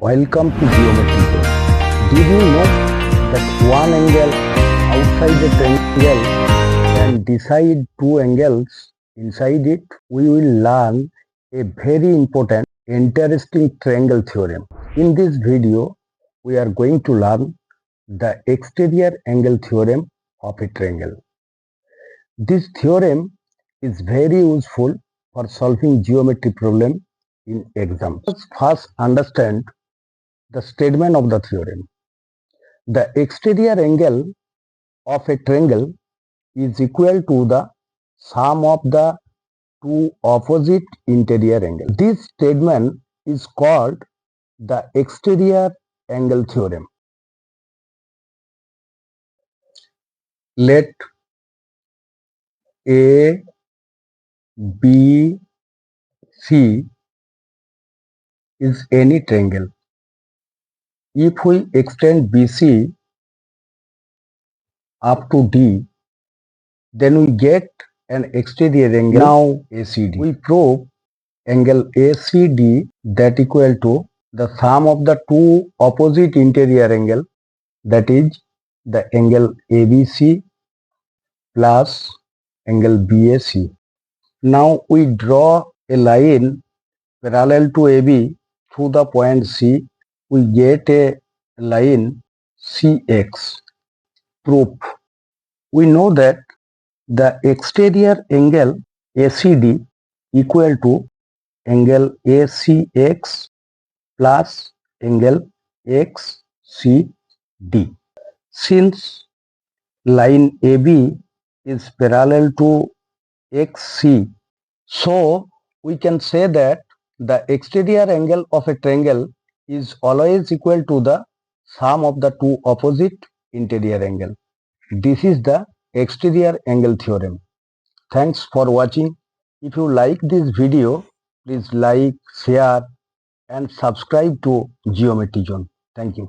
Welcome to Geometry Zone. Did you know that one angle outside a triangle can decide two angles inside it? We will learn a very important, interesting triangle theorem. In this video, we are going to learn the exterior angle theorem of a triangle. This theorem is very useful for solving geometry problem in exams. Let's first understand the statement of the theorem. The exterior angle of a triangle is equal to the sum of the two opposite interior angles. This statement is called the exterior angle theorem. Let A, B, C is any triangle. If we extend BC up to D, then we get an exterior angle now ACD. We prove angle ACD that equal to the sum of the two opposite interior angle, that is the angle ABC plus angle BAC. Now we draw a line parallel to AB through the point C. We get a line CX. Proof. We know that the exterior angle ACD equal to angle ACX plus angle XCD. Since line AB is parallel to XC, so we can say that the exterior angle of a triangle is always equal to the sum of the two opposite interior angle. This is the exterior angle theorem. Thanks for watching. If you like this video, please like, share and subscribe to Geometry Zone. Thank you.